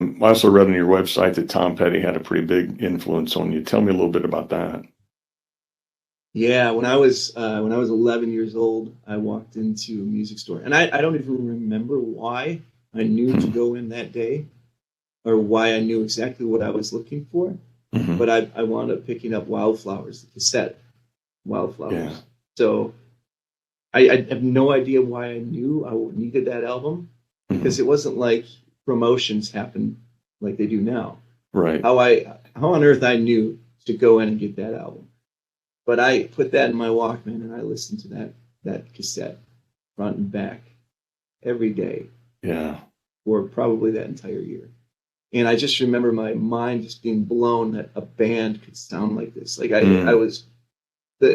I also read on your website that Tom Petty had a pretty big influence on you. Tell me a little bit about that. Yeah, when I was 11 years old, I walked into a music store, and I don't even remember why I knew to go in that day or why I knew exactly what I was looking for. Hmm. But I wound up picking up Wildflowers, the cassette Yeah. Wildflowers. So I have no idea why I knew I needed that album because Hmm. it wasn't like promotions happened like they do now. Right. How on earth I knew to go in and get that album. But I put that in my Walkman and I listened to that cassette front and back every day Yeah. for probably that entire year. And I just remember my mind just being blown that a band could sound like this. Like I Mm. was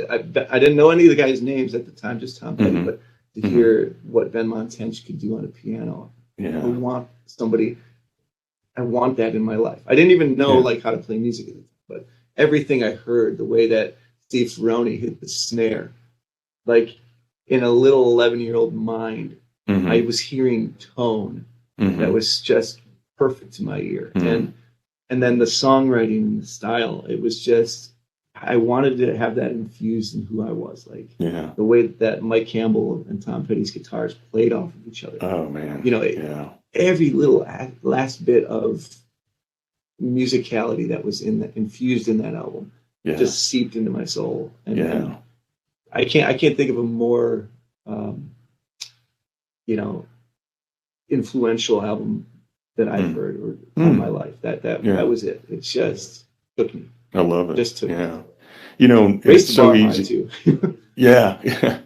I didn't know any of the guys' names at the time, just Tom Petty, Hmm. but to Hmm. hear what Venmont Tench could do on a piano, I Yeah. want somebody. I want that in my life. I didn't even know Yeah. like how to play music at the time, but everything I heard, the way that Steve Ferrone hit the snare, like in a little 11-year-old mind, I Hmm. was hearing tone that Hmm. was just perfect to my ear. Hmm. And then the songwriting and the style, it was just I wanted to have that infused in who I was, like Yeah. the way that Mike Campbell and Tom Petty's guitars played off of each other. Oh man. You know, Yeah. every little last bit of musicality that was infused in that album Yeah. just seeped into my soul. And Yeah. I can't think of a more um, you know influential album that I've Mm. heard or in my Mm. life. That Yeah. was it. It just took me. I love it. Just took me. Yeah. You know, Raised it's the so bar high easy. too. Yeah. Yeah.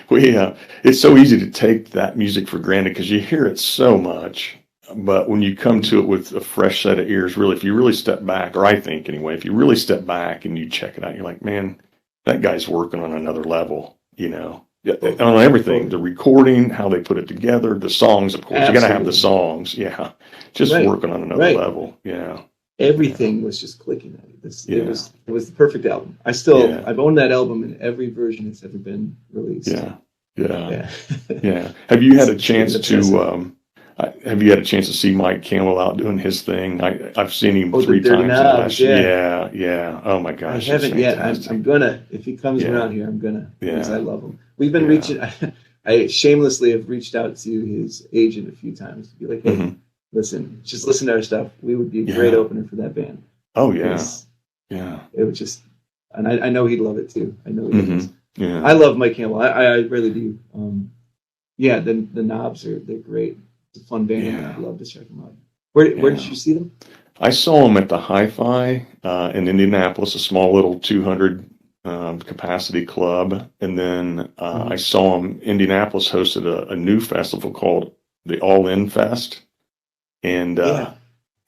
We, it's so easy to take that music for granted because you hear it so much. But when you come to it with a fresh set of ears, really, if you really step back, or I think anyway, if you really step back and you check it out, you're like, man, that guy's working on another level, you know, yeah, Totally. on everything, the Totally. recording, how they put it together, the songs, of course, you got to have the Absolutely. songs. Yeah. Just Right. working on another Right. level. Yeah. Yeah. Everything was just clicking at it. It Yeah. was it was the perfect album. Yeah. I've owned that album in every version it's ever been released. Yeah. Yeah. Yeah. Yeah. Have you had a It's chance obsessive. have you had a chance to see Mike Campbell out doing his thing? I've seen him Oh, the three Dirty times in the Knobs, last. yeah. Yeah. Yeah. Oh my I gosh, it's haven't yet. I'm fantastic. gonna if he comes Yeah. around here, I'm gonna because I Yeah. love him. We've been Yeah. reaching. I shamelessly have reached out to his agent a few times to be like, hey, Hmm. listen, just listen to our stuff. We would be a great Yeah. opener for that band Oh yeah. because Yeah. it would just. And I know he'd love it too. I know he Hmm. does. Yeah. I love Mike Campbell. I really do. Yeah, the Knobs they're great. It's a fun band. Yeah. I'd love to check them out. Where did Yeah. you see them? I saw him at the Hi-Fi in Indianapolis, a small little 200 capacity club, and then I Hmm. saw him. Indianapolis hosted a new festival called the All In Fest, and Yeah.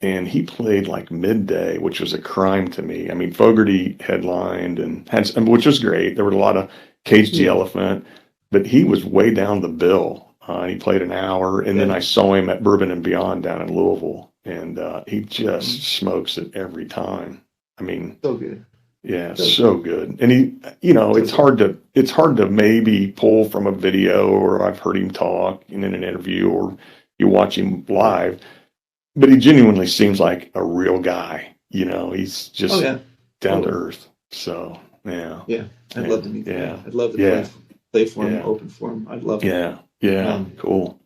and he played like midday, which was a crime to me. I mean, Fogerty headlined and which was great. There were a lot of Cage the Yeah. Elephant, but he was way down the bill. He played an hour, and then Yeah. I saw him at Bourbon and Beyond down in Louisville, and he Mhm. just smokes it every time. I mean, So good. yeah, So good. so good. And he, you know, So good. it's hard to maybe pull from a video or I've heard him talk in an interview or you watch him Right. live, but he genuinely seems like a real guy. You know, he's Oh just yeah. down to Totally. earth. So yeah, Yeah. I'd yeah, love to meet the guy. yeah, I'd love to yeah, play for him, yeah, open for him. I'd love it. yeah, yeah. Um, Cool.